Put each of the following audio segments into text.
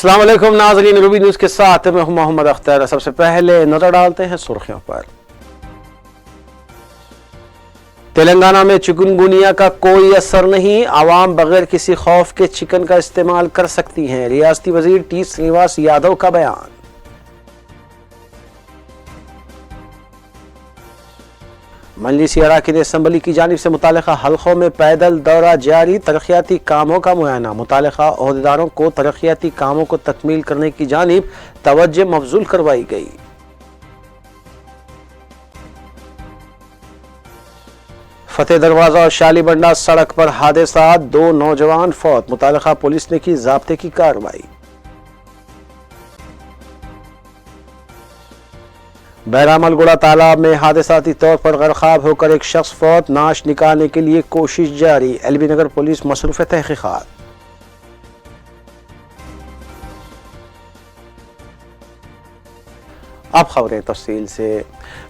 अस्सलाम वालेकुम नाज़रीन, रूबी न्यूज़ के साथ मैं हूं मोहम्मद अख्तर। सबसे पहले नजर डालते हैं सुर्खियों पर। तेलंगाना में चिकनगुनिया का कोई असर नहीं, आवाम बगैर किसी खौफ के चिकन का इस्तेमाल कर सकती हैं, रियासती वजीर टी श्रीनिवास यादव का बयान। मजलिस अराकीन असम्बली की जानिब से मुतालिका हल्कों में पैदल दौरा जारी, तरक्याती कामों का मुआयना, मुतालिका ओहदेदारों को तरक्याती कामों को तकमील करने की जानिब तवज्जो मबजूल करवाई गई। फतेह दरवाजा और शालीबंडा सड़क पर हादसा, 2 नौजवान फौत, मुतालिका पुलिस ने की ज़ाब्ते की कार्रवाई। बैरामलगुड़ा तालाब में हादसाती तौर पर गरकाब होकर एक शख्स फौत, नाश निकालने के लिए कोशिश जारी, एलबी नगर पुलिस मसरूफ तहकीकात। अब खबरें तफसील से।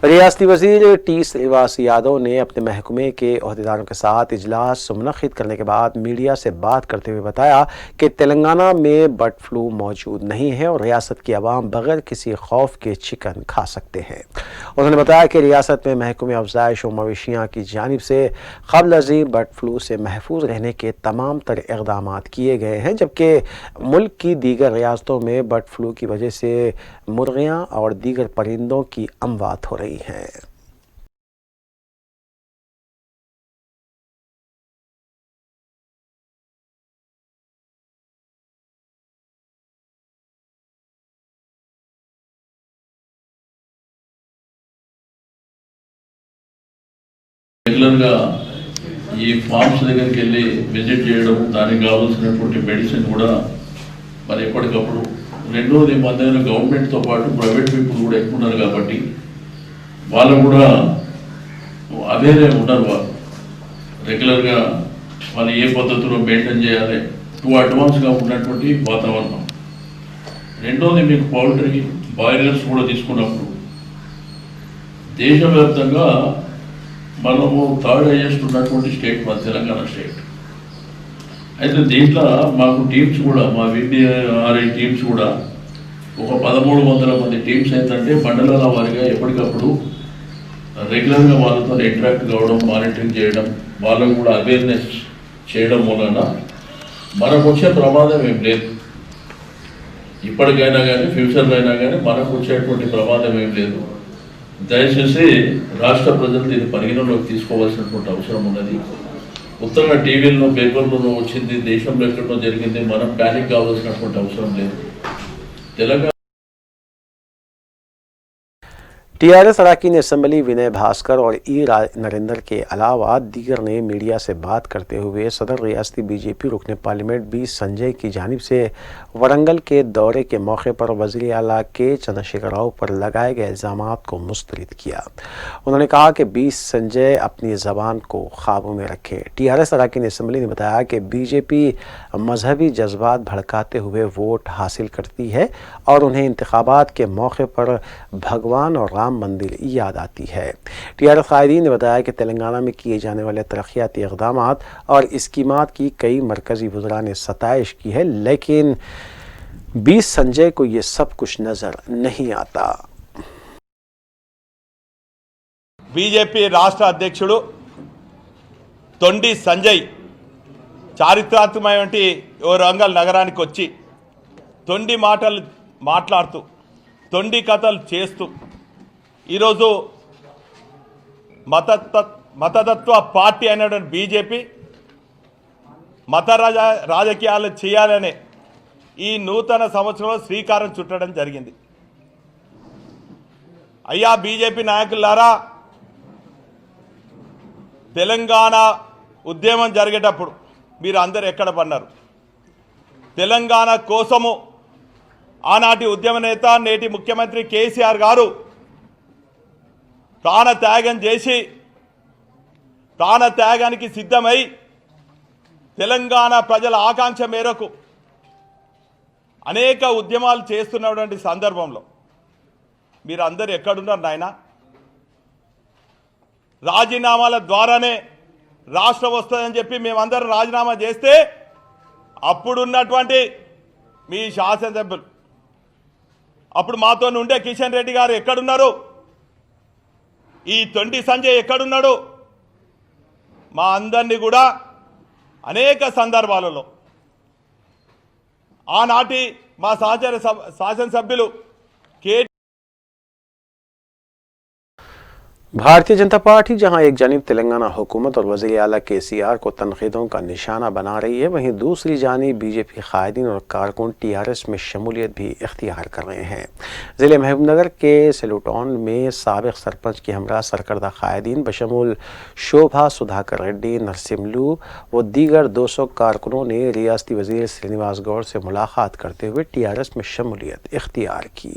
रियासती वजीर टी श्रीनिवास यादव ने अपने महकमे के ओहदेदारों के साथ इजलास मुनक्किद करने के बाद मीडिया से बात करते हुए बताया कि तेलंगाना में बर्ड फ्लू मौजूद नहीं है और रियासत की आवाम बगैर किसी खौफ के चिकन खा सकते हैं। उन्होंने बताया कि रियासत में महकमे अफजाइश और मवेशियाँ की जानिब से क़ब्ल अज़ीं बर्ड फ्लू से महफूज रहने के तमाम तर इक़दाम किए गए हैं, जबकि मुल्क की दीगर रियासतों में बर्ड फ्लू की वजह से मुर्गियाँ और दीगर परिंदों की अमवात हो रही हैं। రెగ్యులర్గా ఈ ఫార్మ్స్ దగ్గరికి వెళ్ళి విజిట్ చేయడం, దానికి కావాల్సినటువంటి మెడిసిన్ కూడా మరి ఎప్పటికప్పుడు. రెండోది మన దగ్గర గవర్నమెంట్తో పాటు ప్రైవేట్ పీపుల్ కూడా ఎక్కువ ఉన్నారు కాబట్టి వాళ్ళు కూడా అవేరే ఉన్నారు. వాళ్ళు రెగ్యులర్గా వాళ్ళు ఏ పద్ధతిలో మెయింటైన్ చేయాలి, అడ్వాన్స్గా ఉన్నటువంటి వాతావరణం. రెండోది మీకు పౌల్ట్రీ బాయిలర్స్ కూడా తీసుకున్నప్పుడు దేశవ్యాప్తంగా మనము థర్డ్ హైయెస్ట్ ఉన్నటువంటి స్టేట్ మన తెలంగాణ స్టేట్. అయితే దీంట్లో మాకు టీమ్స్ కూడా, మా VPRI టీమ్స్ కూడా ఒక 1300 మంది టీమ్స్ ఏంటంటే మండలాల వారిగా ఎప్పటికప్పుడు రెగ్యులర్గా వాళ్ళతో ఇంటరాక్ట్ కావడం, మానిటరింగ్ చేయడం, వాళ్ళకు కూడా అవేర్నెస్ చేయడం వలన మనకు వచ్చే ప్రమాదం ఏం లేదు. ఇప్పటికైనా కానీ ఫ్యూచర్లో అయినా కానీ మనకు వచ్చేటువంటి ప్రమాదం ఏం లేదు. దయచేసి రాష్ట్ర ప్రజలు దీన్ని పరిగణలోకి తీసుకోవాల్సినటువంటి అవసరం ఉన్నది. ఉత్తరంగా టీవీల్లో, పేపర్లలో వచ్చింది, దేశంలో ఎక్కడో జరిగింది, మనం ప్యానిక్ కావాల్సినటువంటి అవసరం లేదు. తెలంగాణ टीआरएस अराकीन असम्बली विनय भास्कर और नरेंद्र के अलावा दीगर ने मीडिया से बात करते हुए सदर रियासती बीजेपी रुकने पार्लियामेंट बी संजय की जानिब से वरंगल के दौरे के मौके पर वज़ीर आला के चंद्रशेखर राव पर लगाए गए इल्ज़ामात को मुस्तरद किया। उन्होंने कहा कि बी संजय अपनी ज़बान को काबू में रखें। टीआरएस अराकीन असम्बली ने बताया कि बीजेपी मजहबी जज्बात भड़काते हुए वोट हासिल करती है और उन्हें इंतखाबात के मौके पर भगवान और राम मंदिर याद आती है। टीआरएस कायदीन ने बताया कि तेलंगाना में किए जाने वाले तरक्याती इक़दामात और स्कीमात की कई मरकज़ी वज़रा ने सताइश की है, लेकिन 20 संजय को ये सब कुछ नज़र नहीं आता। बीजेपी राष्ट्र अध्यक्षुడు తొండి సంజయ్ చారిత్రాత్మకమైన వరంగల్ నగరానికి వచ్చి తొండి మాటలు మాట్లాడుతూ, తొండి కథలు చేస్తూ ఈరోజు మతతత్వ పార్టీ అయినటువంటి బీజేపీ మత రాజకీయాలు చేయాలనే ఈ నూతన సంవత్సరంలో శ్రీకారం చుట్టడం జరిగింది. అయ్యా బీజేపీ నాయకులారా, తెలంగాణ ఉద్యమం జరిగేటప్పుడు మీరు అందరు ఎక్కడ పన్నారు? తెలంగాణ కోసము ఆనాటి ఉద్యమ నేత, నేటి ముఖ్యమంత్రి కేసీఆర్ గారు ప్రాణ త్యాగం చేసి, ప్రాణ త్యాగానికి సిద్ధమై తెలంగాణ ప్రజల ఆకాంక్ష మేరకు అనేక ఉద్యమాలు చేస్తున్నటువంటి సందర్భంలో మీరు అందరు ఎక్కడున్నారు నాయనా? రాజీనామాల ద్వారానే రాష్ట్రం వస్తుందని చెప్పి మేమందరం రాజీనామా చేస్తే అప్పుడున్నటువంటి మీ శాసనసభ్యులు అప్పుడు మాతో ఉండే కిషన్ రెడ్డి గారు ఎక్కడున్నారు? ఈ తొండి సంజయ్ ఎక్కడున్నాడు? మా అందరినీ కూడా అనేక సందర్భాలలో ఆనాటి మా శాసనసభ్యులు కే भारतीय जनता पार्टी जहां एक जानिब तेलंगाना हुकूमत और वज़ीर आला KCR को तनक़ीदों का निशाना बना रही है, वहीं दूसरी जानिब बीजेपी कायदीन और कारकुन TRS में शमूलियत भी इख्तियार कर रहे हैं। ज़िले महबूबनगर के सेलूटाउन में साबिक़ सरपंच की हमरा सरकर्दा कायदीन बशमूल शोभा सुधाकर रेड्डी, नरसिम्लू व दीगर 200 कारकुनों ने रियासती वज़ीर श्रीनिवास गौड़ से मुलाकात करते हुए TRS में शमूलियत इख्तियार की।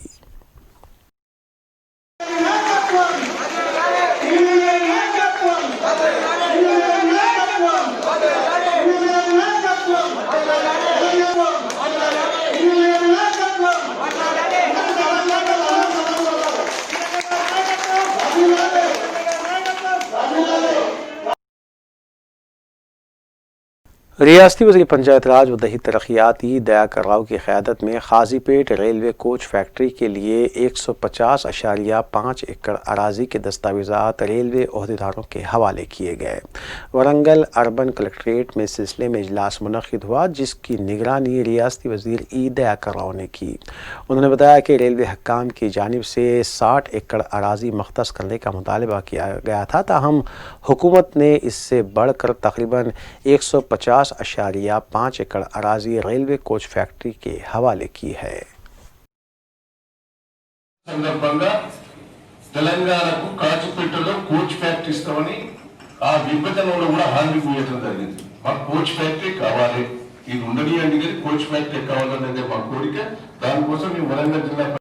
रियासती वज़ीर पंचायत राज व दही तरक्याती दयाकर राव की क़यादत में खाजीपेट रेलवे कोच फैक्ट्री के लिए 150.5 एकड़ अराजी के दस्तावेज़ात रेलवे ओहदेदारों के हवाले किए गए। वरंगल अर्बन कलेक्ट्रेट में सिलसिले में इजलास मुनक़िद हुआ, जिसकी निगरानी रियासती वज़ीर दयाकर राव ने की। उन्होंने बताया कि रेलवे हक्काम की जानिब से 60 एकड़ अराजी मख्तस करने का मुतालबा किया गया था, ताहम हुकूमत ने इससे बढ़कर तकरीबन 150.5 एकड़ अराजी रेलवे कोच फैक्ट्री के हवाले की है। సందర్భంగా తెలంగాణకు కాచిపేటలో కోచ్ ఫ్యాక్టరీ ఇస్తామని ఆ విభజనలో కూడా హామీ ఇవ్వడం జరిగింది. మాకు కోచ్ ఫ్యాక్టరీ కావాలి, ఇది ఉండనియండి కానీ కోచ్ ఫ్యాక్టరీ కావాలనేది మా కోరిక. దానికోసం మేము వరంగల్ జిల్లా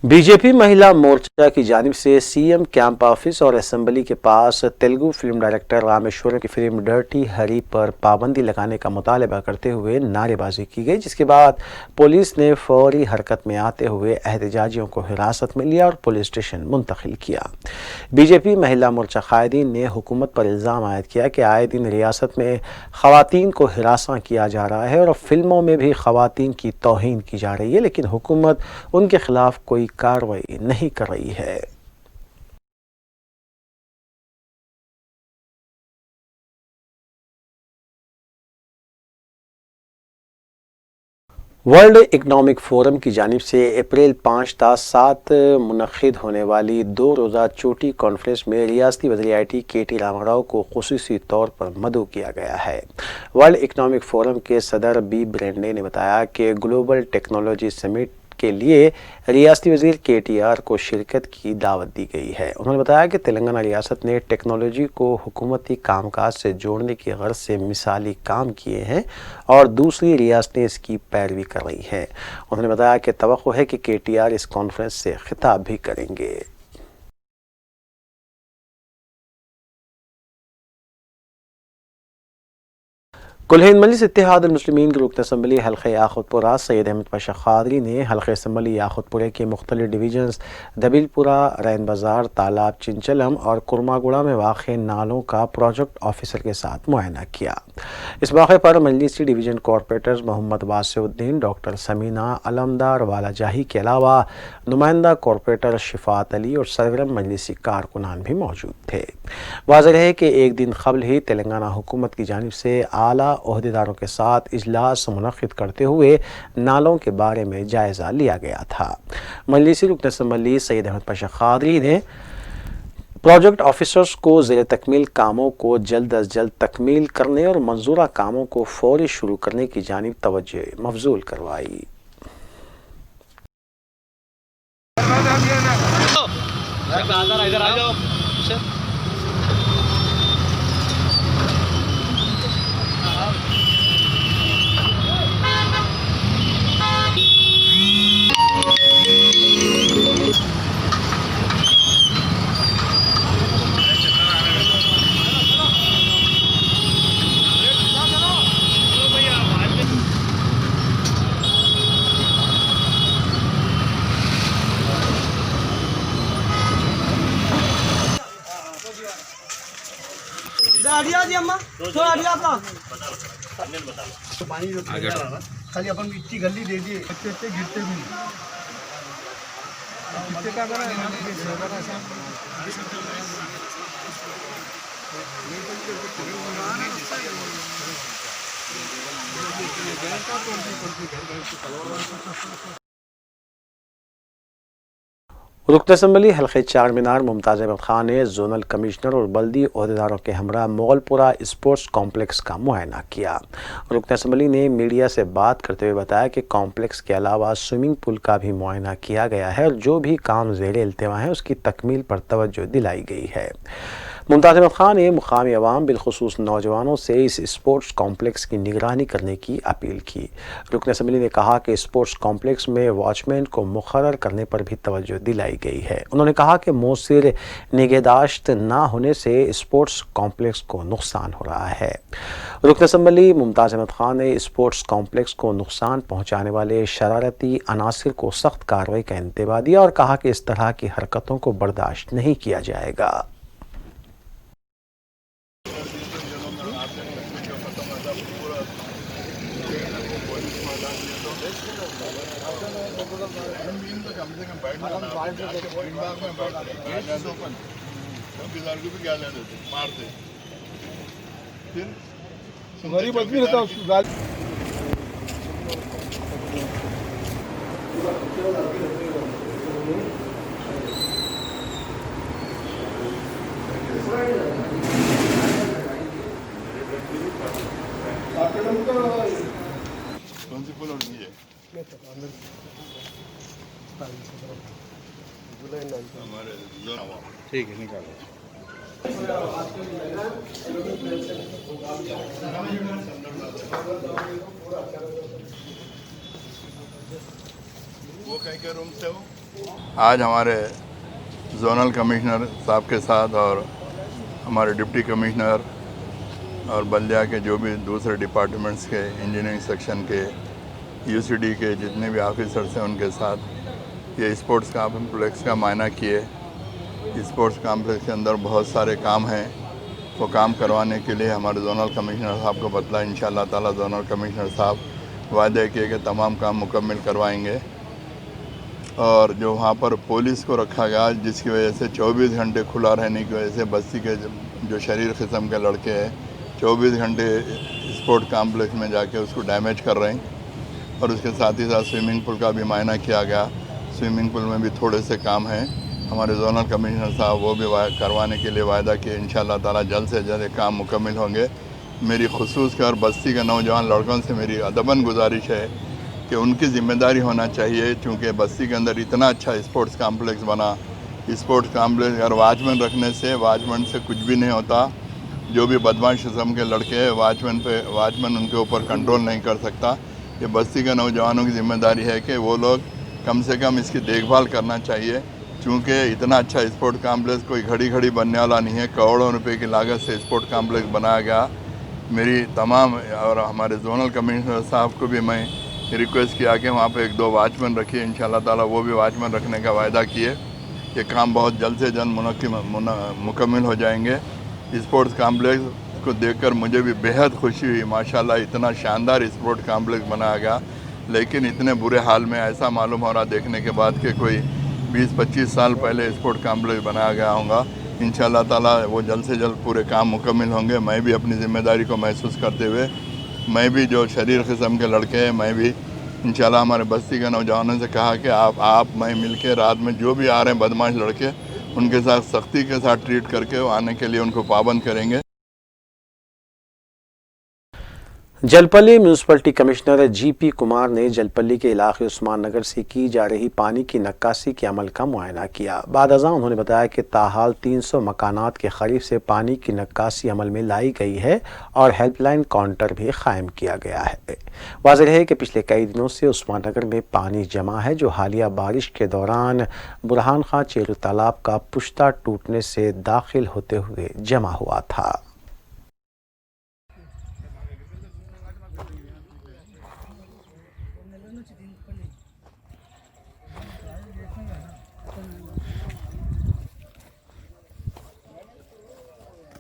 बीजेपी महिला मोर्चा की जानिब से सीएम कैंप ऑफिस और असेंबली के पास तेलुगु फिल्म डायरेक्टर रामेश्वरम की फिल्म डर्टी हरी पर पाबंदी लगाने का मुतालबा करते हुए नारेबाजी की गई, जिसके बाद पुलिस ने फौरी हरकत में आते हुए एहतजाजियों को हिरासत में लिया और पुलिस स्टेशन मुंतकिल किया। बीजेपी महिला मोर्चा कायदीन ने हुकूमत पर इल्ज़ाम आयद किया कि आए दिन रियासत में ख़वातीन को हिरासा किया जा रहा है और फिल्मों में भी ख़वातीन की तौहीन की जा रही है, लेकिन हुकूमत उनके खिलाफ कोई कार्रवाई नहीं कर रही है। वर्ल्ड इकनॉमिक फोरम की जानिब से अप्रैल 5 ta 7 मुनक़िद होने वाली 2 रोज़ा चोटी कॉन्फ्रेंस में रियासती वज़ीर IT KT रामाराव को खुसूसी तौर पर मदऊ किया गया है। वर्ल्ड इकनॉमिक फोरम के सदर B ब्रेंडे ने बताया कि ग्लोबल टेक्नोलॉजी समिट के लिए रियासती वज़ीर KTR को शिरकत की दावत दी गई है। उन्होंने बताया कि तेलंगाना रियासत ने टेक्नोलॉजी को हुकूमती कामकाज से जोड़ने की गर्ज से मिसाली काम किए हैं और दूसरी रियासतें इसकी पैरवी कर रही हैं। उन्होंने बताया कि तवक्को है कि KTR इस कॉन्फ्रेंस से खिताब भी करेंगे। कुल हिंद मजलिस इत्तेहाद मुस्लिमीन के रुकन असम्बली हल्क़े याक़ूतपुरा सैयद अहमद पाशा क़ादरी ने हल्क़े असम्बली याक़ूतपुरे के मुख्तलिफ़ डिवीज़न्स दबिलपुरा, रैन बाज़ार, तालाब, चिंचलम और कुरमागुड़ा में वाक़े नालों का प्रोजेक्ट ऑफिसर के साथ मुआयना किया। इस मौके पर मजलिसी division corporators Mohammed Wasiuddin, doctor Sameena, Alamdar वाला जाही के अलावा नुमाइंदा कॉरपोरेटर शिफात अली और सरगर्म मजलिसी कारकुनान भी मौजूद थे। वाज़ेह है कि एक दिन कबल ही तेलंगाना हुकूमत की जानिब से आला ओहदेदारों के साथ इजलास मुनक़िद करते हुए नालों के बारे में जायज़ा लिया गया था। मजलिसी रुकन असम्बली सैयद अहमद पाशा क़ादरी ने प्रोजेक्ट ऑफिसर्स को ज़ेर तकमील कामों को जल्द अज जल्द तकमील करने और मंजूरा कामों को फौरी शुरू करने की जानिब तवज्जो मबज़ूल करवाई। आडिया जी अम्मा तो आडिया आपका पानी जो आ रहा खाली अपन इतनी गली दे दिए अच्छे अच्छे गिरते भी नहीं कितने का करा रुकन असम्बली हल्के चार मीनार मुमताज़ अहमद खान ने जोनल कमिश्नर और बल्दी अहदेदारों के हमरा मोगलपुरा स्पोर्ट्स कॉम्प्लेक्स का मुआयना किया। रुकन असम्बली ने मीडिया से बात करते हुए बताया कि कॉम्प्लेक्स के अलावा स्विमिंग पूल का भी मुआयना किया गया है और जो भी काम ज़ेरे इल्तिमा है उसकी तकमील पर तवज्जो दिलाई गई है। मुमताज़ अहमद खान ने मुकामी अवाम बिलखुसूस नौजवानों से इस स्पोर्ट्स कॉम्प्लेक्स की निगरानी करने की अपील की। रुकन असम्बली ने कहा कि स्पोर्ट्स कॉम्प्लेक्स में वॉचमैन को मुकर्रर करने पर भी तवज्जो दिलाई गई है। उन्होंने कहा कि मौसर निगहदाश्त ना होने से स्पोर्ट्स कॉम्प्लेक्स को नुकसान हो रहा है। रुकन असम्बली मुमताज़ अहमद खान ने स्पोर्ट्स कॉम्प्लेक्स को नुकसान पहुँचाने वाले शरारती अनासिर को सख्त कार्रवाई का इंतबाह दिया और कहा कि इस तरह की हरकतों को बर्दाश्त नहीं किया जाएगा। गरीब आदमी रहता उसको ठीक है निकालो। वो कहीं के रूम से हो? आज हमारे जोनल कमिश्नर साहब के साथ और हमारे डिप्टी कमिश्नर और बल्दिया के जो भी दूसरे डिपार्टमेंट्स के इंजीनियरिंग सेक्शन के यूसीडी के जितने भी ऑफिसर्स हैं उनके साथ ये स्पोर्ट्स कॉम्प्लेक्स का मायना किए। स्पोर्ट्स कॉम्प्लेक्स के अंदर बहुत सारे काम हैं, वो काम करवाने के लिए हमारे जोनल कमिश्नर साहब को बतला। इंशाअल्लाह ताला जोनल कमिश्नर साहब वादे किए कि तमाम काम मुकम्मल करवाएंगे। और जो वहाँ पर पुलिस को रखा गया जिसकी वजह से 24 घंटे खुला रहने की वजह से बस्ती के जो शरीर किस्म के लड़के हैं 24 घंटे स्पोर्ट कॉम्प्लेक्स में जाके उसको डैमेज कर रहे हैं। और उसके साथ ही साथ स्विमिंग पूल का भी मायना किया गया। स्विमिंग पूल में भी थोड़े से काम हैं, हमारे जोनल कमिश्नर साहब वो भी करवाने के लिए वायदा किए। इंशाअल्लाह ताला जल्द से जल्द काम मुकम्मल होंगे। मेरी खुसूस कर बस्ती के नौजवान लड़कों से मेरी अदबन गुजारिश है कि उनकी ज़िम्मेदारी होना चाहिए, चूँकि बस्ती के अंदर इतना अच्छा स्पोर्ट्स कॉम्प्लेक्स बना। स्पोर्ट्स कॉम्प्लेक्स अगर वॉचमैन रखने से वॉचमैन से कुछ भी नहीं होता। जो भी बदमाश किस्म के लड़के हैं वॉचमैन उनके ऊपर कंट्रोल नहीं कर सकता। ये बस्ती के नौजवानों की ज़िम्मेदारी है कि वो लोग कम से कम इसकी देखभाल करना चाहिए, चूँकि इतना अच्छा स्पोर्ट कॉम्प्लेक्स कोई घड़ी घड़ी बनने वाला नहीं है। करोड़ों रुपए की लागत से स्पोर्ट कॉम्प्लेक्स बनाया गया। मेरी तमाम और हमारे जोनल कमिश्नर साहब को भी मैं रिक्वेस्ट किया कि वहाँ पे 1-2 वॉचमैन रखिए। इंशाअल्लाह ताला वो भी वॉचमैन रखने का वायदा किए। ये काम बहुत जल्द से जल्द मुकम्मल हो जाएंगे। स्पोर्ट्स कॉम्प्लेक्स को देखकर मुझे भी बेहद खुशी हुई। माशाल्लाह इतना शानदार स्पोर्ट कॉम्प्लेक्स बनाया गया, लेकिन इतने बुरे हाल में ऐसा मालूम हो रहा देखने के बाद कि कोई 20-25 साल पहले स्पोर्ट कॉम्प्लेक्स बनाया गया होगा। इंशाअल्लाह ताला वो जल्द से जल्द पूरे काम मुकम्मल होंगे। मैं भी अपनी ज़िम्मेदारी को महसूस करते हुए मैं भी जो शरीर किस्म के लड़के हैं मैं भी इंशाल्लाह हमारे बस्ती के नौजवानों से कहा कि आप मैं मिल के रात में जो भी आ रहे हैं बदमाश लड़के उनके साथ सख्ती के साथ ट्रीट करके आने के लिए उनको पाबंद करेंगे। Jalpally municipality commissioner GP Kumar ने जलपल्ली के इलाके उस्मान नगर से की जा रही पानी की नक्कासी के अमल का मुआयना किया। बाद अज़ां उन्होंने बताया कि ताहाल 300 मकानात के करीब से पानी की नक्कासी अमल में लाई गई है और हेल्पलाइन काउंटर भी कायम किया गया है। वाज़ेह है कि पिछले कई दिनों से उस्मान नगर में पानी जमा है, जो हालिया बारिश के दौरान बुरहान खां चेरू तालाब का पुश्ता टूटने से दाखिल होते हुए जमा हुआ था।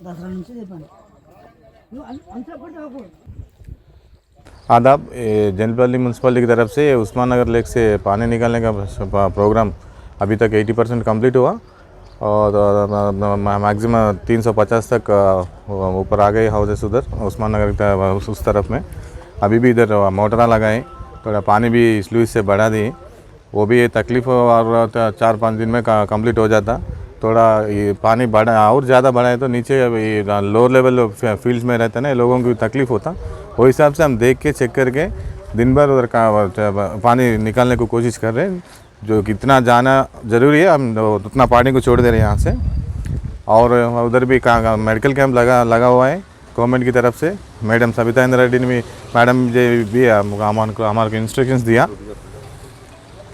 దసరా నుంచి చెప్పండి అంతా పడి आदाब, जनपल्ली म्यूनसिपलिटी की तरफ से उस्मान नगर लेक से पानी निकालने का प्रोग्राम अभी तक 80% कंप्लीट हुआ और मैक्सिमम 350 तक ऊपर आ गए हाउसेस उधर उस्मान नगर उस तरफ में। अभी भी इधर मोटरा लगाए, थोड़ा पानी भी स्लूइस से बढ़ा दिए, वो भी तकलीफ़ और 4-5 दिन में कंप्लीट हो जाता। थोड़ा ये पानी बढ़ा और ज़्यादा बढ़ा है तो नीचे ये लोअर लेवल फील्ड्स में रहते ना, लोगों की तकलीफ़ होता। वो हिसाब से हम देख के चेक करके दिन भर उधर का पानी निकालने को कोशिश कर रहे हैं। जो कितना जाना ज़रूरी है हम उतना पानी को छोड़ दे रहे हैं यहाँ से। और उधर भी मेडिकल कैंप लगा हुआ है गवर्नमेंट की तरफ से। मैडम सविता इंद्र रेड्डी ने मैडम भी हमारे को इंस्ट्रक्शंस दिया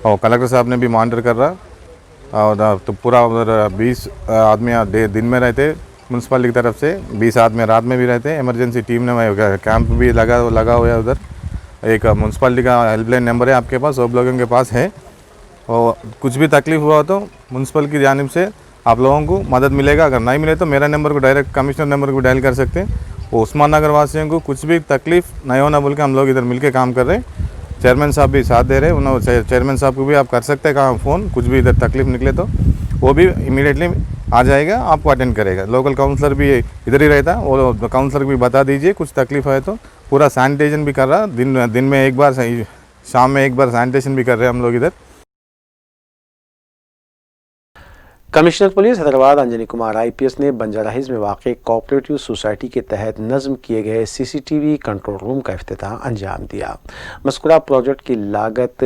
और कलेक्टर साहब ने भी मॉनिटर कर रहा। और तो पूरा उधर 20 आदमी दिन में रहते म्यूनसिपालिटी की तरफ से, 20 आदमी रात में भी रहते। इमरजेंसी टीम ने कैंप भी लगा हुआ है उधर। एक म्यूनसिपालिटी का हेल्पलाइन नंबर है आपके पास, सब लोगों के पास है। और कुछ भी तकलीफ़ हुआ तो म्यूनसिपल की जानिब से आप लोगों को मदद मिलेगा। अगर नहीं मिले तो मेरा नंबर को डायरेक्ट कमिश्नर नंबर को डायल कर सकते हैं। वो उस्मान नगर वासियों को कुछ भी तकलीफ़ नहीं होना बोल के हम लोग इधर मिलके काम कर रहे हैं। चेयरमैन साहब भी साथ दे रहे हैं, उन्होंने चेयरमैन साहब को भी आप कर सकते हैं कहाँ फ़ोन, कुछ भी इधर तकलीफ़ निकले तो वो भी इमीडिएटली आ जाएगा, आपको अटेंड करेगा। लोकल काउंसलर भी इधर ही रहता, वो काउंसलर को भी बता दीजिए कुछ तकलीफ़ है तो। पूरा सैनिटेशन भी कर रहा, दिन में एक बार, शाम में एक बार सैनिटेशन भी कर रहे हैं हम लोग इधर। Commissioner police Hyderabad Anjani Kumar IPS ने बंजारा हिल्स में वाक़ कोऑपरेटिव सोसाइटी के तहत नज़्म किए गए CCTV कंट्रोल रूम का इफ्तिताह अंजाम दिया। मज़कूरा प्रोजेक्ट की लागत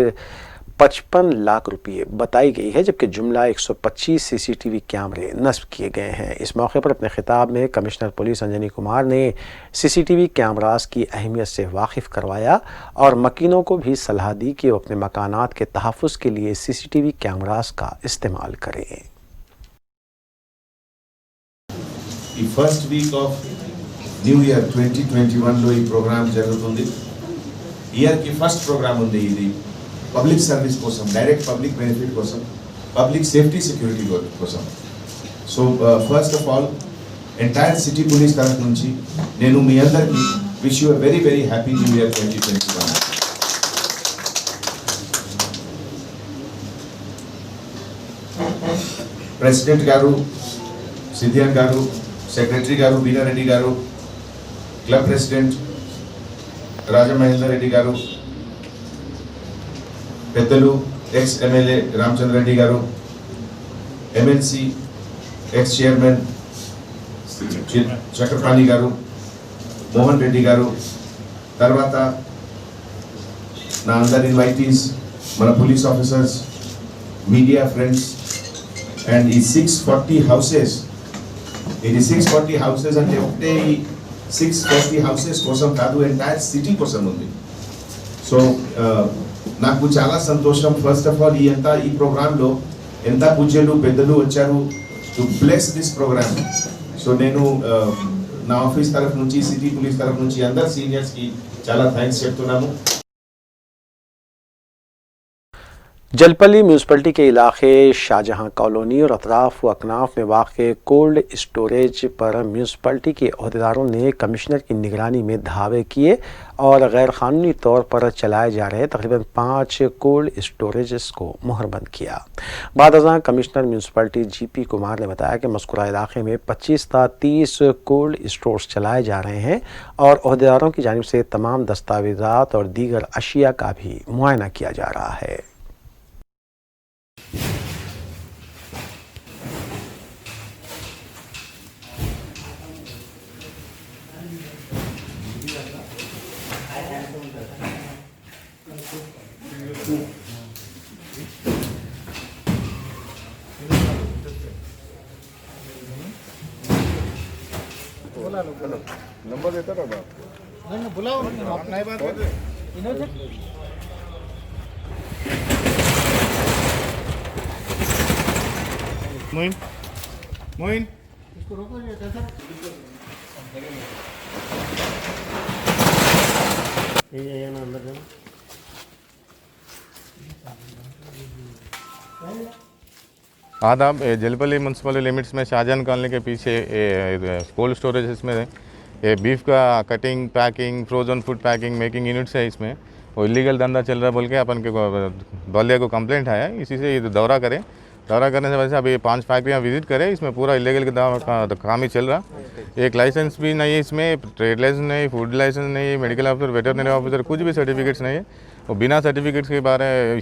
55 लाख रुपये बताई गई है, जबकि जुमला 125 CCTV कैमरे नस्ब किए गए हैं। इस मौके पर अपने खिताब में कमिश्नर पुलिस अंजनी कुमार ने CCTV कैमरास की अहमियत से वाकिफ़ करवाया और मकीनों को भी सलाह दी कि वो अपने मकानात के तहफ़्फ़ुज़ के लिए CCTV कैमरास का इस्तेमाल करें। ఈ first week of new year 2021లో ఈ ప్రోగ్రామ్ జరుగుతుంది. ఇయర్కి ఫస్ట్ ప్రోగ్రామ్ ఉంది. ఇది పబ్లిక్ సర్వీస్ కోసం, డైరెక్ట్ పబ్లిక్ బెనిఫిట్ కోసం, పబ్లిక్ సేఫ్టీ సెక్యూరిటీ కోసం. So first of all entire city police తరఫు నుంచి నేను మీ అందరికీ wish you very very happy new year 2021. President garu Siddhiyan గారు, సెక్రటరీ గారు బీనారెడ్డి గారు, క్లబ్ ప్రెసిడెంట్ రాజమహేందర్ రెడ్డి గారు, పెద్దలు ఎక్స్ ఎమ్మెల్యే రామచంద్ర రెడ్డి గారు, MLC ఎక్స్ చైర్మన్ చక్రపాణి గారు, మోహన్ రెడ్డి గారు, తర్వాత నా అందరి ఇన్వైటీస్, మన police officers, media friends and ఈ 640 హౌసెస్, ఇది 640 హౌసెస్ అంటే ఒకటే 640 హౌసెస్ కోసం కాదు, ఎంటైర్ సిటీ కోసం ఉంది. సో నాకు చాలా సంతోషం. ఫస్ట్ ఆఫ్ ఆల్ ఈ ప్రోగ్రాంలో ఎంత పూజ్యులు పెద్దలు వచ్చారు to bless this program. So నేను నా ఆఫీస్ తరఫు నుంచి, సిటీ పోలీస్ తరఫు నుంచి అందరు సీనియర్స్కి చాలా థ్యాంక్స్ చెప్తున్నాము. जलपल्ली म्यूनसिपलिटी के इलाके शाहजहां कॉलोनी और अतराफ व अकनाफ में वाक़ कोल्ड स्टोरेज पर म्यूनसिपलिटी के अहदेदारों ने कमिश्नर की निगरानी में धावे किए और गैर कानूनी तौर पर चलाए जा रहे तकरीबन 5 कोल्ड स्टोरेजेस को मुहरबंद किया। बाद अज़ां कमिश्नर म्यूनसिपलिटी GP कुमार ने बताया कि मज़कूरा इलाके में 25 था 30 कोल्ड स्टोर्स चलाए जा रहे हैं और अहदेदारों की जानिब से तमाम दस्तावेज़ात और दीगर अशिया का भी मुआयना किया जा रहा है। नंबर देता रहा नहीं बुलाओ, आप नई बात कर रहे मोइन मोइन इसको रोको, ये कैसा ये ना अंदर जाओ। आदाब, जलपल्ली म्यूनसिपल लिमिट्स में शाहजहां कॉलोनी के पीछे कोल्ड स्टोरेज में ये बीफ का cutting, packing, frozen food packing, making units है इसमें। वो इलीगल धंधा चल रहा बोल के अपन के बलिया को कंप्लेंट आया, इसी से ये दौरा करें। दौरा करने से वजह से अभी 5 फैक्ट्रियाँ विजिट करें, इसमें पूरा इलीगल का काम ही चल रहा। एक लाइसेंस भी नहीं है इसमें, ट्रेड लाइसेंस नहीं, फूड लाइसेंस नहीं, मेडिकल ऑफिसर, वेटरनरी ऑफिसर, कुछ भी सर्टिफिकेट्स नहीं है। वो बिना सर्टिफिकेट्स के बारे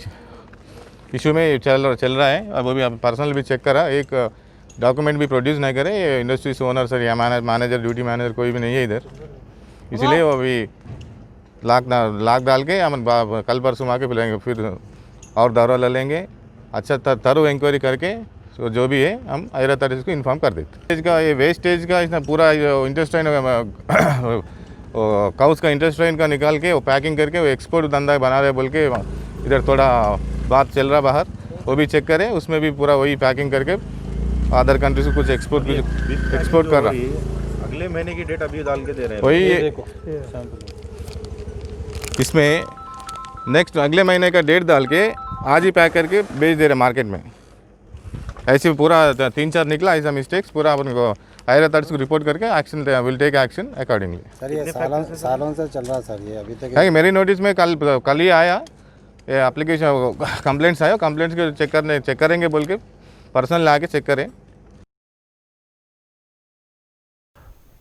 इशू में चल रहा है। और वो भी पर्सनल भी चेक करा, एक डॉक्यूमेंट भी प्रोड्यूस नहीं करे। इंडस्ट्री ओनर सर या मैनेजर, ड्यूटी मैनेजर कोई भी नहीं है इधर, इसीलिए वो अभी लाक डाल के हम कल परसों आके फिर और दौरा ले लेंगे। अच्छा थरो इंक्वायरी करके तो जो भी है हम हायर अथॉरिटीज़ को इन्फॉर्म कर देते। इसका ये वेस्टेज का इसमें पूरा इंटेस्टाइन काउस का इंटेस्टाइन का निकाल के वो पैकिंग करके वो एक्सपोर्ट धंधा बना रहे बोल के इधर थोड़ा बात चल रहा बाहर, वो भी चेक करें। उसमें भी पूरा वही पैकिंग करके अदर कंट्रीज को कुछ एक्सपोर्ट कर रहा। अगले महीने की डेट अभी डाल के दे रहे हैं वही इसमें नेक्स्ट अगले महीने का डेट डाल के आज ही पैक करके बेच दे रहे मार्केट में। ऐसे पूरा 3-4 निकला ऐसा मिस्टेक्स, पूरा अपन को हायर अथॉरिटीज को रिपोर्ट करके action will take action accordingly. Sir ये सालों से चल रहा सर, ये अभी तक है मेरी नोटिस में कल ही आया ये एप्लीकेशन, कंप्लेंट्स आया, कंप्लेंट्स के चेक करेंगे बोल के पर्सनल ला के चेक करें।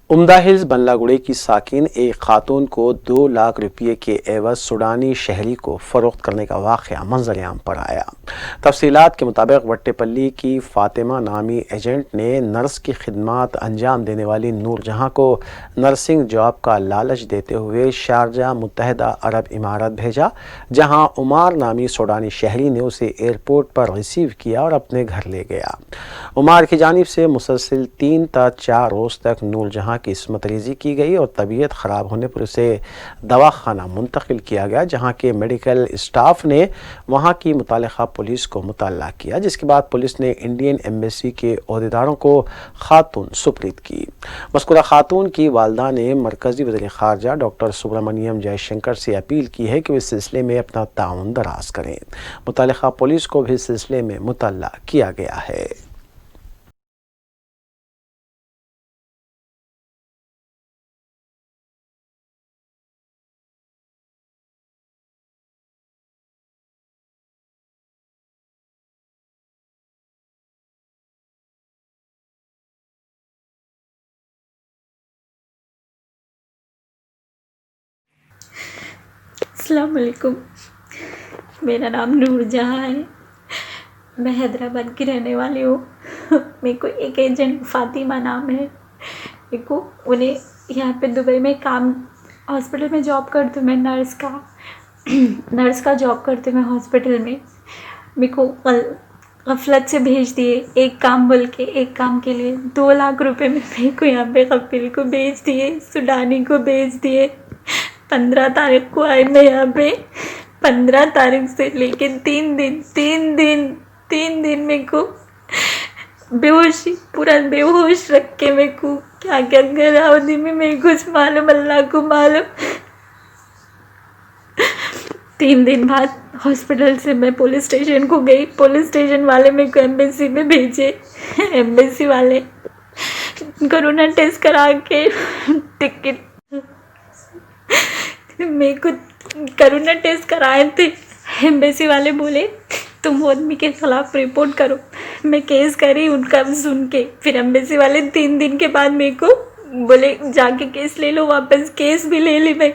उम्दा हिल्स बल्लागुड़े की साकिन एक खातून को 2 लाख रुपये के एवज सुडानी शहरी को फ़रोख्त करने का वाक़या मंजर-ए-आम पर आया। तफसीलात के मुताबिक वट्टेपल्ली की फ़ातिमा नामी एजेंट ने नर्स की खिदमात अंजाम देने वाली नूरजहां को नर्सिंग जॉब का लालच देते हुए शारजा मुत्तहिदा अरब इमारात भेजा, जहां उमार नामी सुडानी शहरी ने उसे एयरपोर्ट पर रिसीव किया और अपने घर ले गया। उमार की जानिब से मुसलसिल 3 ta 4 रोज़ तक नूरजहां की इस्मत रेज़ी की गई और तबीयत ख़राब होने पर उसे दवाखाना मुंतकिल किया गया, जहां के मेडिकल स्टाफ ने वहां की मुतालिका पुलिस को मुतल्ला किया, जिसके बाद पुलिस ने इंडियन एम्बेसी के ओहदेदारों को खातून सुप्रीद की। मज़कूरा खातून की वालदा ने मरकज़ी वज़ीर ख़ारजा डॉक्टर सुब्रमण्यम जयशंकर से अपील की है कि वे इस सिलसिले में अपना ताउन दराज करें। मुतालिका पुलिस को भी इस सिलसिले में मुतल्ला किया गया है। अस्सलाम वालेकुम, मेरा नाम नूरजहां है। मैं हैदराबाद की रहने वाली हूँ। मेरे को एक एजेंट फ़ातिमा नाम है, मेरे को उन्हें यहाँ पे दुबई में काम, हॉस्पिटल में जॉब करती हूँ मैं, नर्स का जॉब करती हूँ मैं हॉस्पिटल में। मेरे को गफलत से भेज दिए, एक काम बोल के, एक काम के लिए 2 लाख रुपए में मेरे को यहाँ पे कपिल को भेज दिए, सुडानी को भेज दिए। 15 तारीख को आई मैं यहाँ पे। 15 तारीख से लेके 3 दिन मेरे को बेहोशी, पूरा बेहोश रख के मेरे को क्या क्या करा उन्हीं में मेरे कुछ मालूम, अल्लाह को मालूम। 3 दिन बाद हॉस्पिटल से मैं पुलिस स्टेशन को गई। पुलिस स्टेशन वाले मेरे को एम्बेसी में भेजे। एम्बेसी वाले कोरोना टेस्ट करा के टिकट, मेरे को कोरोना टेस्ट कराए थे। एम्बेसी वाले बोले तुम वो आदमी के ख़िलाफ़ रिपोर्ट करो। मैं केस करी उनका सुन के। फिर एम्बेसी वाले 3 दिन के बाद मेरे को बोले जाके केस ले लो वापस। केस भी ले ली मैं।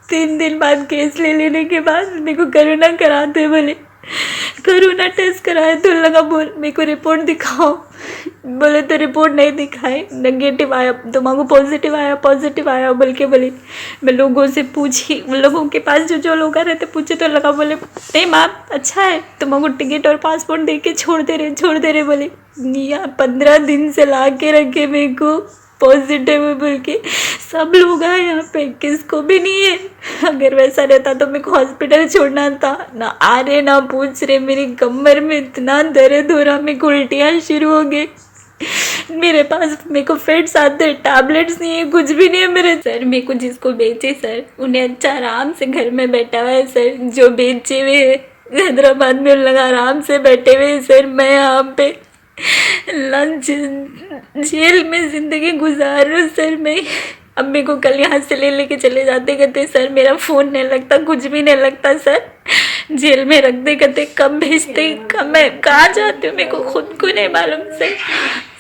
3 दिन बाद केस ले लेने के बाद मेरे को कोरोना कराते बोले। कोरोना टेस्ट कराया तो लगा, बोल मेरे को रिपोर्ट दिखाओ। बोले तो रिपोर्ट नहीं दिखाए, नेगेटिव आया, तुम्हारा पॉजिटिव आया बोल के बोले। मैं लोगों से पूछी, उन लोगों के पास जो लोग आ रहे थे पूछे तो लगा, बोले नहीं मैम अच्छा है, तुम्हारा टिकट और पासपोर्ट दे के छोड़ दे रहे बोले। 15 दिन से ला के रखे मेरे को पॉजिटिव बोल के। सब लोग आए यहाँ पे, किसको भी नहीं है। अगर वैसा रहता तो मेरे को हॉस्पिटल छोड़ना था। ना आ रहे ना पूछ रहे। मेरी कमर में इतना दर्द हो रहा, मेरे को उल्टियाँ शुरू हो गई। मेरे पास मेरे को फिट्स आते, टैबलेट्स नहीं है, कुछ भी नहीं है मेरे। सर मेरे को जिसको बेचे सर, उन्हें अच्छा आराम से घर में बैठा हुआ है सर। जो बेचे हुए है हैदराबाद में उन लोग आराम से बैठे हुए हैं सर। मैं यहाँ पे जेल में ज़िंदगी गुजार रही हूँ सर। मैं अब मेरे को कल यहाँ से लेके चले जाते, कहते सर मेरा फ़ोन नहीं लगता, कुछ भी नहीं लगता सर, जेल में रख दे, कहते कब भेजते, कब मैं कहाँ जाती हूँ मेरे को खुद को नहीं मालूम सर।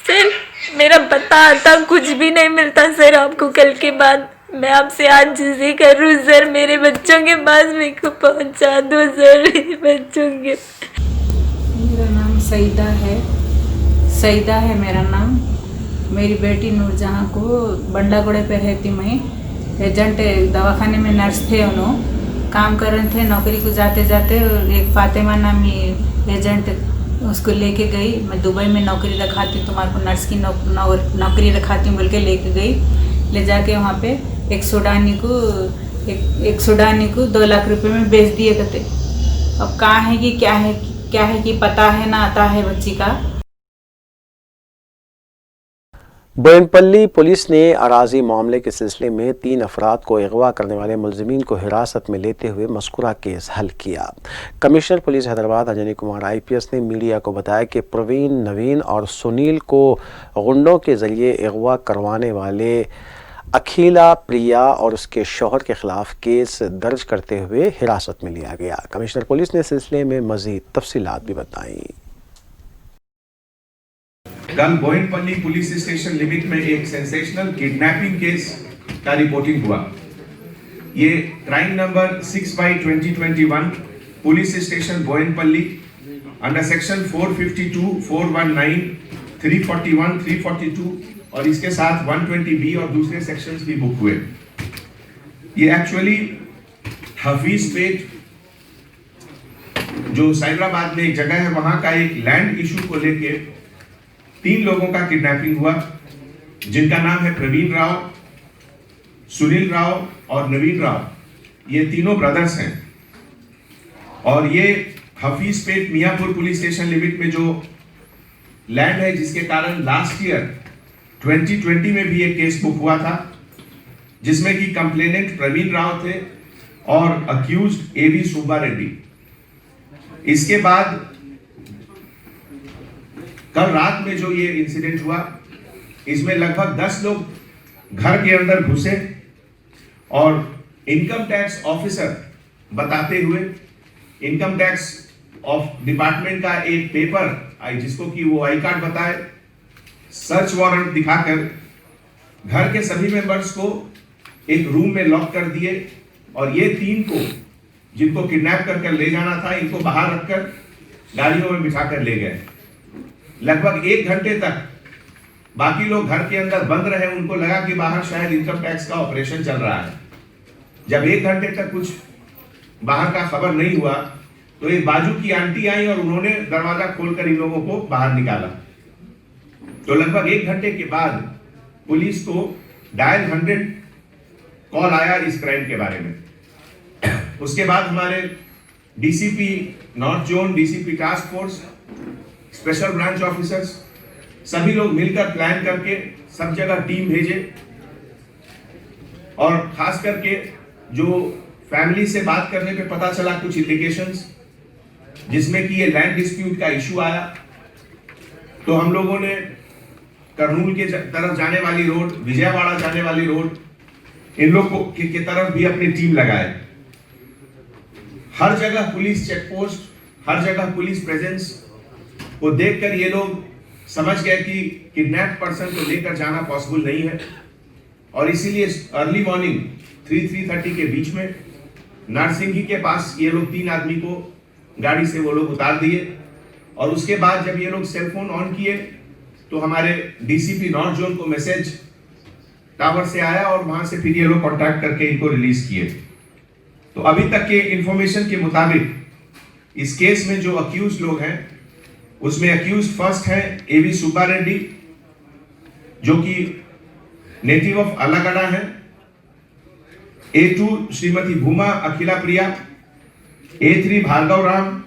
सर मेरा पता आता कुछ भी नहीं मिलता सर आपको कल के बाद। मैं आपसे आज जिसे कर रही हूँ सर, मेरे बच्चों के पास मेरे को पहुँचा दो सर, मेरे बच्चों के। मेरा नाम सईदा है मेरा नाम। मेरी बेटी नूरजहां को बंडागोड़े पे रहती मैं, एजेंट दवाखाने में नर्स थे, उन्होंने काम कर रहे थे, नौकरी को जाते जाते एक फातिमा नामी एजेंट उसको लेके गई, मैं दुबई में नौकरी रखाती हूँ, तुम्हारे को नर्स की नौकरी रखाती हूँ बोल के लेके गई। ले जाके वहाँ पे एक सूडानी को 2 लाख रुपए में बेच दिए कहते। अब कहाँ है कि क्या है कि पता है ना आता है बच्ची का। बोयनपल्ली पुलिस ने अराजी मामले के सिलसिले में 3 अफराद को अगवा करने वाले मुलजिमीन को हिरासत में लेते हुए मज़कूरा केस हल किया। Commissioner police Hyderabad Anjani Kumar IPS ने मीडिया को बताया कि प्रवीण, नवीन और सुनील को गुंडों के जरिए अगवा करवाने वाले अखिला प्रिया और उसके शौहर के खिलाफ केस दर्ज करते हुए हिरासत में लिया गया। कमिश्नर पुलिस ने सिलसिले में मज़ीद तफसीलात भी बताई। कल बोयनपल्ली पुलिस स्टेशन लिमिट में एक सेंसेशनल किडनैपिंग केस का रिपोर्टिंग हुआ। ये crime number 6/2021 police station Bowenpally under section 452, 419, 341, 342 और इसके साथ 120B और दूसरे सेक्शंस भी बुक हुए। ये एक्चुअली हफीज पेट जो साइबराबाद में एक जगह है, वहां का एक लैंड इशू को लेके 3 लोगों का किडनैपिंग हुआ, जिनका नाम है प्रवीण राव, सुनील राव और नवीन राव। ये तीनों ब्रदर्स हैं और ये हफीज पेट मियापुर पुलिस स्टेशन लिमिट में जो लैंड है, जिसके कारण लास्ट ईयर 2020 में भी एक केस बुक हुआ था, जिसमें कि कंप्लेनेंट प्रवीण राव थे और अक्यूज्ड AV सुब्बा रेड्डी। इसके बाद कल रात में जो ये इंसिडेंट हुआ, इसमें लगभग 10 लोग घर के अंदर घुसे और इनकम टैक्स ऑफिसर बताते हुए इनकम टैक्स डिपार्टमेंट का एक पेपर जिसको कि वो आई कार्ड बताए, सर्च वारंट दिखाकर घर के सभी मेंबर्स को एक रूम में लॉक कर दिए और ये 3 को जिनको किडनैप कर ले जाना था, इनको बाहर रखकर गाड़ियों में बिठा कर ले गए। लगभग 1 घंटे तक बाकी लोग घर के अंदर बंद रहे। उनको लगा कि बाहर शायद इनकम टैक्स का ऑपरेशन चल रहा है। जब 1 घंटे तक कुछ बाहर का खबर नहीं हुआ तो एक बाजू की आंटी आई और उन्होंने दरवाजा खोलकर इन लोगों को बाहर निकाला। तो लगभग 1 घंटे के बाद पुलिस को डायल 100 कॉल आया इस क्राइम के बारे में। उसके बाद हमारे DCP north zone, DCP task force, special branch officers सभी लोग मिलकर प्लान करके सब जगह टीम भेजे और खास करके जो फैमिली से बात करने पे पता चला कुछ इंडिकेशंस, जिसमें कि ये लैंड डिस्प्यूट का इशू आया, तो हम लोगों ने करनूल के तरफ जाने वाली रोड, विजयवाड़ा जाने वाली रोड, इन लोग के तरफ भी अपनी टीम लगाए। हर जगह पुलिस चेक पोस्ट, हर जगह पुलिस प्रेजेंस को देखकर ये लोग समझ गए कि किडनैप पर्सन को लेकर जाना पॉसिबल नहीं है और इसीलिए अर्ली मॉर्निंग 3-3:30 के बीच में नरसिंही के पास ये लोग 3 आदमी को गाड़ी से वो लोग उतार दिए और उसके बाद जब ये लोग सेल फोन ऑन किए तो हमारे DCP नॉर्थ जोन को मैसेज टावर से आया और वहां से फिर ये लोग कांटेक्ट करके इनको रिलीज किए। तो अभी तक के इंफॉर्मेशन के मुताबिक इस केस में जो अक्यूज लोग हैं उसमें अक्यूज फर्स्ट है AV सुब्बा रेड्डी, जो कि नेटिव ऑफ अलागड़ा है। A2 श्रीमती भूमा अखिला प्रिया, A3 भार्गव राम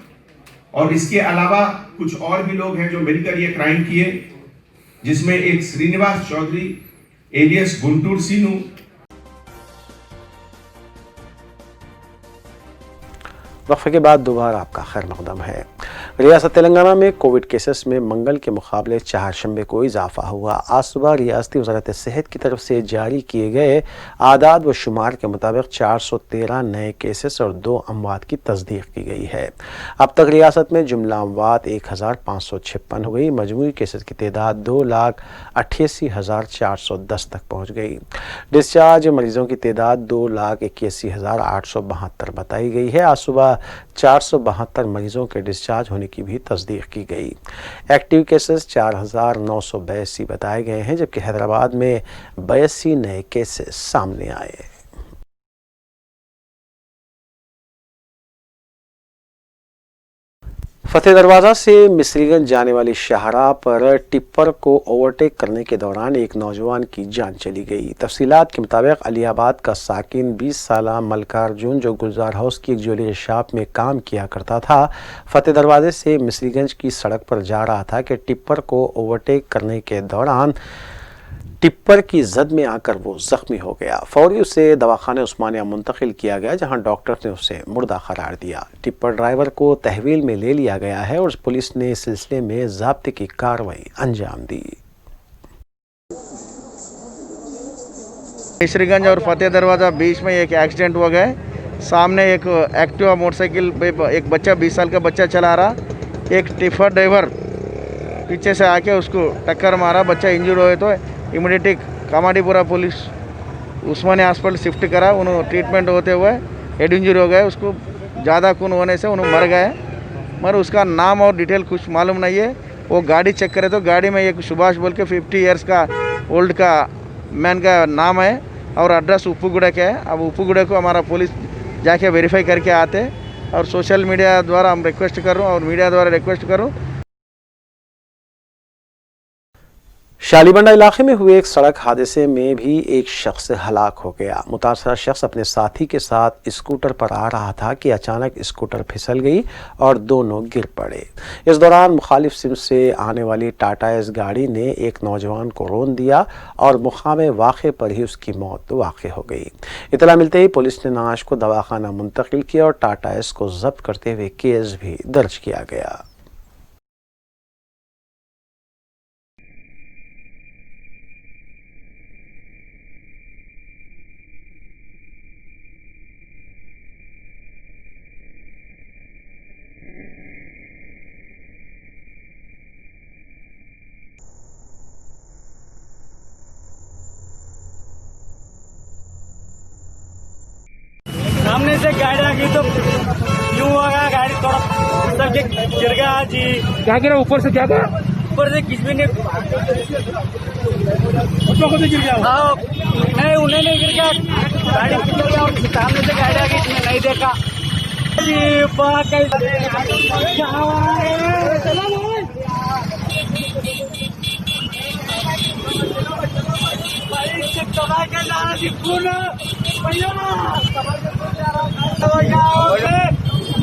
और इसके अलावा कुछ और भी लोग हैं जो मिलकर ये क्राइम किए, जिसमें एक श्रीनिवास चौधरी एलियस गुंटूर सीनू। वक्फे के बाद दोबारा आपका खैर मकदम है। रियासत तेलंगाना में कोविड केसेस में मंगल के मुकाबले चारशंबे को इजाफा हुआ। आज सुबह रियासती वज़ारत सेहत की तरफ से जारी किए गए आदाद व शुमार के मुताबिक 413 नए केसेस और 2 अमवात की तस्दीक की गई है। अब तक रियासत में जुमला अमवात 1556 हो गई। मजमूई केसेस की तादाद 2,88,410 तक पहुँच गई। डिस्चार्ज मरीजों की तादाद 2,81,872 बताई गई है। आज सुबह 472 मरीजों के डिस्चार्ज होने की भी तस्दीक की गई। एक्टिव केसेस 4,982 बताए गए हैं, जबकि हैदराबाद में 82 नए केसेस सामने आए। फतेह दरवाज़ा से मिसरीगंज जाने वाली शाहराह पर टिप्पर को ओवरटेक करने के दौरान एक नौजवान की जान चली गई। तफसीलात के मुताबिक अलियाबाद का साकिन 20 साला मल्लिकार्जुन, जो गुलजार हाउस की एक ज्वेलरी शॉप में काम किया करता था, फतेह दरवाजे से मिसरीगंज की सड़क पर जा रहा था कि टिप्पर को ओवरटेक करने के दौरान टिप्पर की जद में आकर वो जख्मी हो गया। फौरी उसे दवाखाने उस्मानिया मुंतकिल किया गया, जहां डॉक्टर ने उसे मुर्दा करार दिया। टिप्पर ड्राइवर को तहवील में ले लिया गया है और पुलिस ने इस सिलसिले में ज़ाब्ते की कार्रवाई अंजाम दी। मिसरीगंज और फतेह दरवाज़ा बीच में एक एक्सीडेंट हो गया। सामने एक एक्टिवा मोटरसाइकिल पे एक बच्चा 20 साल का बच्चा चला रहा, एक टिप्पर ड्राइवर पीछे से आके उसको टक्कर मारा। बच्चा इंजर्ड हुए तो इमीडिएटली कामाडीपुरा पुलिस उस्मानिया हॉस्पिटल शिफ्ट करा। उन्होंने ट्रीटमेंट होते हुए हेड इंजरी हो गए, उसको ज़्यादा खून होने से उन्होंने मर गए। मगर उसका नाम और डिटेल कुछ मालूम नहीं है। वो गाड़ी चेक करे तो गाड़ी में एक सुभाष बोल के 50 ईयर्स का ओल्ड का मैन का नाम है और एड्रेस उप्पुगुड़ा का है। अब उप्पुगुड़ा को हमारा पुलिस जाके वेरीफाई करके आते, और सोशल मीडिया द्वारा हम रिक्वेस्ट कर रहा हूँ और मीडिया द्वारा रिक्वेस्ट करूँ। शालीबंडा इलाके में हुए एक सड़क हादसे में भी एक शख्स हलाक हो गया। मुतासरा शख्स अपने साथी के साथ स्कूटर पर आ रहा था कि अचानक स्कूटर फिसल गई और दोनों गिर पड़े। इस दौरान मुखालिफ सिमत से आने वाली टाटा एस गाड़ी ने एक नौजवान को रौंद दिया और मुकामे वाक़े पर ही उसकी मौत वाक़ हो गई। इतला मिलते ही पुलिस ने नाश को दवाखाना मुंतकिल किया और टाटा एस को जब्त करते हुए केस भी दर्ज किया गया। सामने से गाड़ी आ गई तो यूं होगा, गाड़ी थोड़ा फिसल के गिर गया जी। क्या गिरा? ऊपर से क्या था? ऊपर से किसी ने उसको गिर गया। हाँ, नहीं उन्हें नहीं गिर गया, गाड़ी फिसल गया और सामने से गाड़ी आ गई, इसने नहीं देखा जी।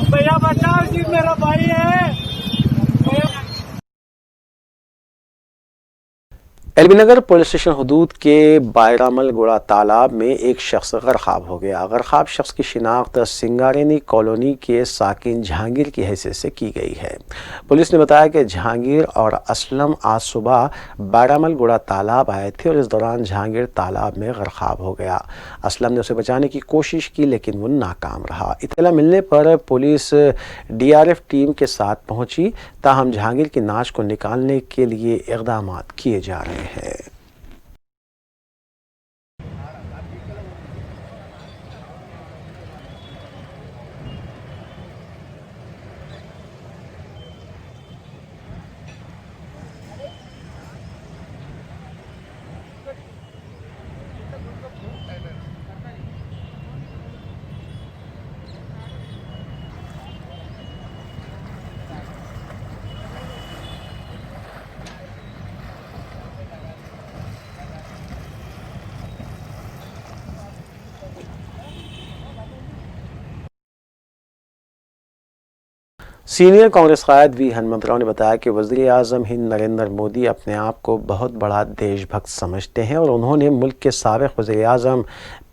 भैया बचाओ जी, मेरा भाई है। एलबी नगर पुलिस स्टेशन हदूद के बायरामल गुड़ा तालाब में एक शख्स गरकाब हो गया। गरकाब शख्स की शिनाख्त सिंगारेनी कॉलोनी के साकिन जहांगीर की हैसियत से की गई है। पुलिस ने बताया कि जहांगीर और असलम आज सुबह बायरामल गुड़ा तालाब आए थे और इस दौरान जहांगीर तालाब में गरकाब हो गया। असलम ने उसे बचाने की कोशिश की लेकिन वो नाकाम रहा। इत्तला मिलने पर पुलिस DRF टीम के साथ पहुंची, ताहम जहांगीर की नाश को निकालने के लिए इक़दाम किए जा रहे हैं। सीनियर कांग्रेस कायद वी हनुमंतराव ने बताया कि वज़ीर आज़म हिंद नरेंद्र मोदी अपने आप को बहुत बड़ा देशभक्त समझते हैं और उन्होंने मुल्क के साबिक़ वज़ीर आज़म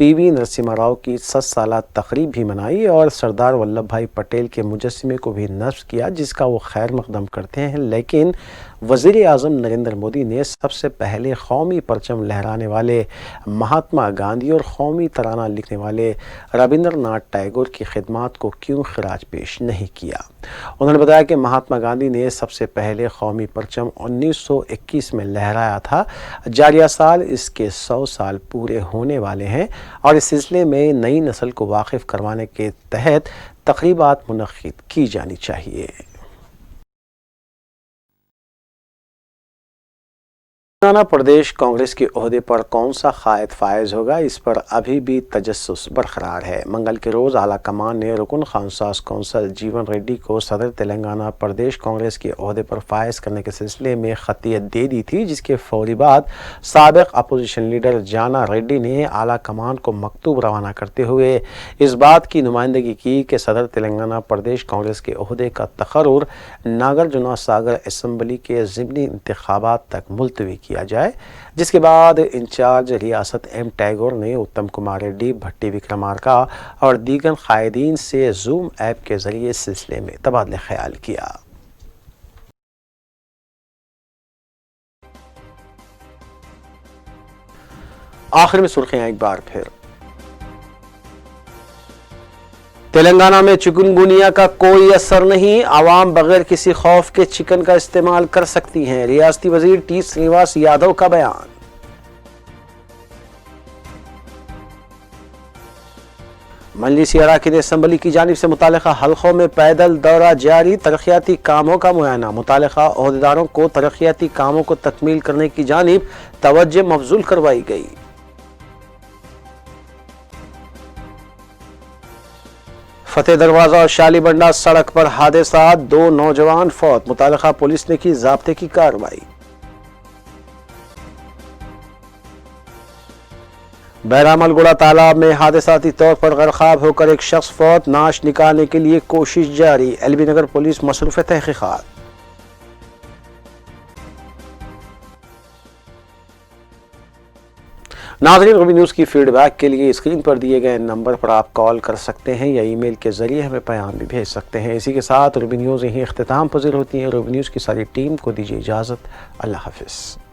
पीवी नरसिम्हा राव की 60 साला तकरीब भी मनाई और सरदार वल्लभ भाई पटेल के मुजस्समे को भी नस्ब किया, जिसका वो खैर मकदम करते हैं। लेकिन वज़ीर आज़म नरेंद्र मोदी ने सबसे पहले कौमी परचम लहराने वाले महात्मा गांधी और कौमी तराना लिखने वाले रविंद्रनाथ टैगोर की खिदमत को क्यों खिराज पेश नहीं किया। उन्होंने बताया कि महात्मा गांधी ने सबसे पहले कौमी परचम 1921 में लहराया था। जारिया साल इसके 100 साल पूरे होने वाले हैं और इस सिलसिले में नई नस्ल को वाकिफ करवाने के तहत तकरीबात मुनक्किद की जानी चाहिए। तेलंगाना प्रदेश कांग्रेस के ओहदे पर कौन सा कायद फायज होगा, इस पर अभी भी तजस्सुस बरकरार है। मंगल के रोज़ आला कमान ने रुकन खानसास कौंसल जीवन रेड्डी को सदर तेलंगाना प्रदेश कांग्रेस के ओहदे पर फायज करने के सिलसिले में खतियत दे दी थी, जिसके फौरी बाद साबिक अपोजिशन लीडर जाना रेड्डी ने आला कमान को मकतूब रवाना करते हुए इस बात की नुमाइंदगी की कि सदर तेलंगाना प्रदेश कांग्रेस के ओहदे का तकर्रुर नागार्जुन सागर असम्बली के ज़िमनी इंतखाबात तक मुलतवी किया जाए, जिसके बाद इंचार्ज रियासत एम टैगोर ने उत्तम कुमार रेड्डी, भट्टी विक्रमार्का और दीगर कायदीन से जूम ऐप के जरिए इस सिलसिले में तबादला ख्याल किया। आखिर में सुर्खियां एक बार फिर। तेलंगाना में चिकनगुनिया का कोई असर नहीं, आवाम बगैर किसी खौफ के चिकन का इस्तेमाल कर सकती हैं, रियासती वजीर टी श्रीनिवास यादव का बयान। मजलिस अराकीन असम्बली की जानिब से मुतालिका हलकों में पैदल दौरा जारी, तरक्याती कामों का मुआयना, मुतालिका ओहदेदारों को तरक्याती कामों को तकमील करने की जानिब तवज्जो मबजूल करवाई गई। फतेह दरवाजा और शालीबंडा सड़क पर हादसा, 2 नौजवान फौत, मुतालिका पुलिस ने की ज़ाब्ते की कार्रवाई। बैरामलगुड़ा तालाब में हादसाती तौर पर गरकाब होकर एक शख्स फौत, नाश निकालने के लिए कोशिश जारी, एलबी नगर पुलिस मसरूफ तहकीकात। नाज़रीन, रूबी न्यूज़ की फीडबैक के लिए स्क्रीन पर दिए गए नंबर पर आप कॉल कर सकते हैं या ईमेल के ज़रिए हमें पैगाम भी भेज सकते हैं। इसी के साथ रूबी न्यूज़ यहीं इख्तिताम पज़ीर होती है। रूबी न्यूज़ की सारी टीम को दीजिए इजाज़त। अल्लाह हाफ़िज़।